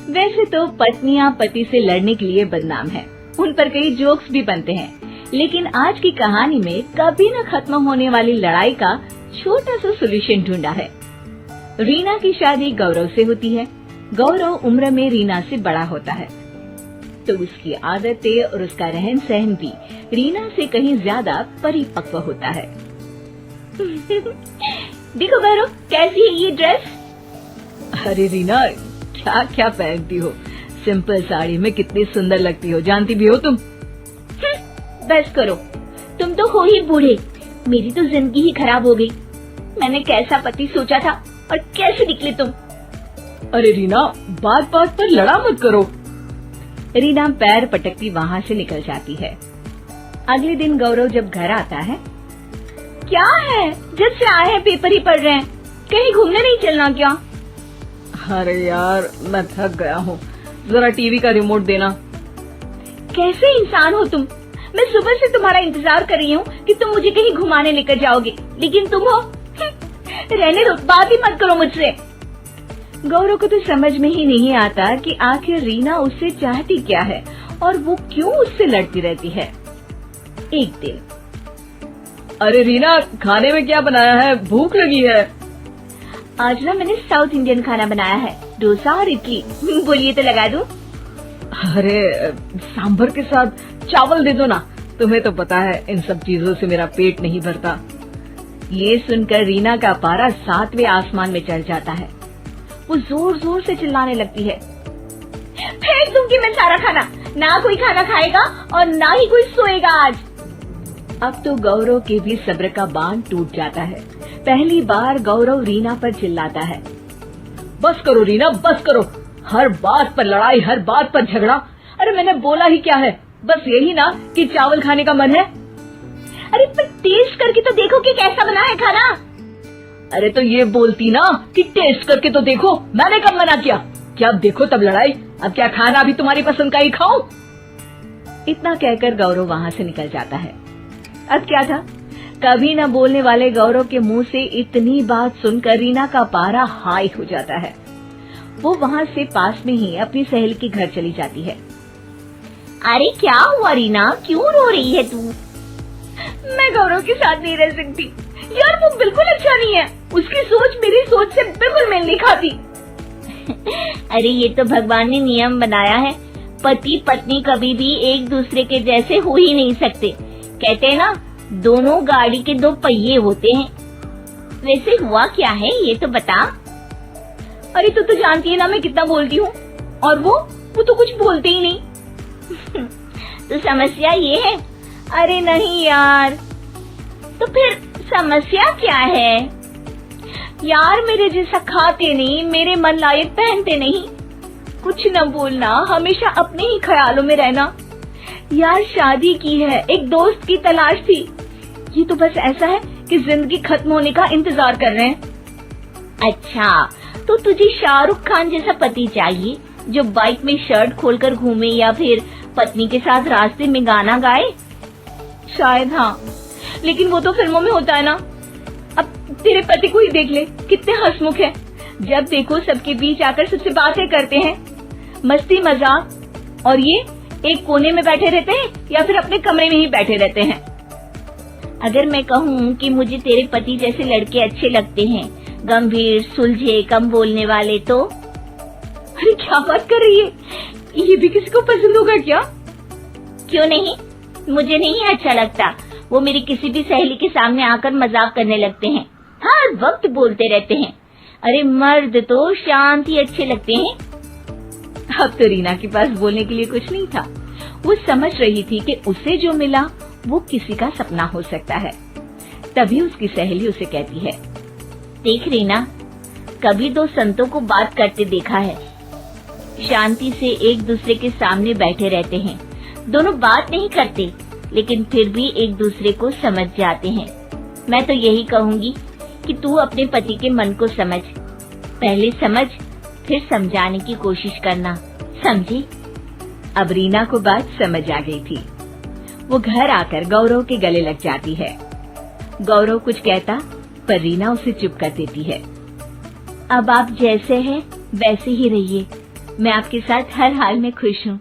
वैसे तो पत्नियां पति से लड़ने के लिए बदनाम हैं। उन पर कई जोक्स भी बनते हैं, लेकिन आज की कहानी में कभी न खत्म होने वाली लड़ाई का छोटा सा सोल्यूशन ढूंढा है। रीना की शादी गौरव से होती है। गौरव उम्र में रीना से बड़ा होता है, तो उसकी आदतें और उसका रहन सहन भी रीना से कहीं ज्यादा परिपक्व होता है। देखो गौरव, कैसी है ये ड्रेस? अरे रीना, क्या क्या पहनती हो? सिंपल साड़ी में कितनी सुंदर लगती हो, जानती भी हो तुम। बस करो, तुम तो हो ही बूढ़े, मेरी तो जिंदगी ही खराब हो गई। मैंने कैसा पति सोचा था और कैसे निकले तुम। अरे रीना, बात बात पर लड़ा मत करो। रीना पैर पटकती वहाँ से निकल जाती है। अगले दिन गौरव जब घर आता है, क्या है, जब से आए हैं पेपर ही पढ़ रहे हैं, कहीं घूमने नहीं चलना क्या? अरे यार, मैं थक गया हूँ, जरा टीवी का रिमोट देना। कैसे इंसान हो तुम? मैं सुबह से तुम्हारा इंतजार कर रही हूँ कि तुम मुझे कहीं घुमाने लेकर जाओगे, लेकिन तुम हो रहने दो, बात ही मत करो मुझसे। गौरव को तो समझ में ही नहीं आता कि आखिर रीना उससे चाहती क्या है और वो क्यों उससे लड़ती रहती है। एक दिन, अरे रीना, खाने में क्या बनाया है? भूख लगी है। आज ना मैंने साउथ इंडियन खाना बनाया है, डोसा और इडली। बोलिए तो लगा दूं? अरे सांभर के साथ चावल दे दो ना, तुम्हें तो पता है इन सब चीजों से मेरा पेट नहीं भरता। ये सुनकर रीना का पारा 7वें आसमान में चढ़ जाता है। वो जोर जोर से चिल्लाने लगती है, फेंक दूंगी मैं सारा खाना, ना कोई खाना खाएगा और ना ही कोई सोएगा आज। अब तो गौरव के भी सब्र का बांध टूट जाता है। पहली बार गौरव रीना पर चिल्लाता है, बस करो रीना, बस करो, हर बात पर लड़ाई, हर बात पर झगड़ा। अरे मैंने बोला ही क्या है, बस यही ना कि चावल खाने का मन है। अरे पर टेस्ट करके तो देखो कि कैसा बना है खाना। अरे तो ये बोलती ना कि टेस्ट करके तो देखो, मैंने कब मना किया? क्या अब देखो तब लड़ाई, अब क्या खाना भी तुम्हारी पसंद का ही खाऊं? इतना कहकर गौरव वहाँ से निकल जाता है। अब क्या था, कभी न बोलने वाले गौरव के मुंह से इतनी बात सुनकर रीना का पारा हाई हो जाता है। वो वहाँ से पास में ही अपनी सहेली के घर चली जाती है। अरे क्या हुआ रीना, क्यों रो रही है तू? मैं गौरव के साथ नहीं रह सकती यार, वो बिल्कुल अच्छा नहीं है, उसकी सोच मेरी सोच से बिल्कुल मेल नहीं खाती। अरे ये तो भगवान ने नियम बनाया है, पति पत्नी कभी भी एक दूसरे के जैसे हो ही नहीं सकते। कहते हैं ना, दोनों गाड़ी के दो पहिए होते हैं। वैसे हुआ क्या है ये तो बता। अरे तू तो जानती है ना मैं कितना बोलती हूँ, और वो तो कुछ बोलते ही नहीं। तो समस्या ये है? अरे नहीं यार, तो फिर समस्या क्या है? यार मेरे जैसा खाते नहीं, मेरे मन लायक पहनते नहीं, कुछ न बोलना, हमेशा अपने ही ख्यालों में रहना। यार शादी की है, एक दोस्त की तलाश थी, ये तो बस ऐसा है कि जिंदगी खत्म होने का इंतजार कर रहे हैं। अच्छा, तो तुझे शाहरुख खान जैसा पति चाहिए जो बाइक में शर्ट खोलकर घूमे या फिर पत्नी के साथ रास्ते में गाना गाए? शायद हाँ, लेकिन वो तो फिल्मों में होता है ना। अब तेरे पति को ही देख ले, कितने हंसमुख हैं, जब देखो सबके बीच आकर सबसे बातें करते हैं, मस्ती मजाक, और ये एक कोने में बैठे रहते हैं या फिर अपने कमरे में ही बैठे रहते हैं। अगर मैं कहूँ कि मुझे तेरे पति जैसे लड़के अच्छे लगते हैं, गंभीर, सुलझे, कम बोलने वाले, तो? अरे क्या बात कर रही है, ये भी किसी को पसंद होगा क्या? क्यों नहीं, मुझे नहीं अच्छा लगता। वो मेरी किसी भी सहेली के सामने आकर मजाक करने लगते हैं, हर वक्त बोलते रहते हैं। अरे मर्द तो शांत ही अच्छे लगते हैं। अब तो रीना के पास बोलने के लिए कुछ नहीं था। वो समझ रही थी कि उसे जो मिला वो किसी का सपना हो सकता है। तभी उसकी सहेली उसे कहती है, देख रीना, कभी दो संतों को बात करते देखा है, शांति से एक दूसरे के सामने बैठे रहते हैं, दोनों बात नहीं करते लेकिन फिर भी एक दूसरे को समझ जाते हैं। मैं तो यही कहूँगी कि तू अपने पति के मन को समझ, पहले समझ फिर समझाने की कोशिश करना, समझी? अब रीना को बात समझ आ गई थी। वो घर आकर गौरव के गले लग जाती है। गौरव कुछ कहता पर रीना उसे चुप कर देती है। अब आप जैसे हैं वैसे ही रहिए, मैं आपके साथ हर हाल में खुश हूँ।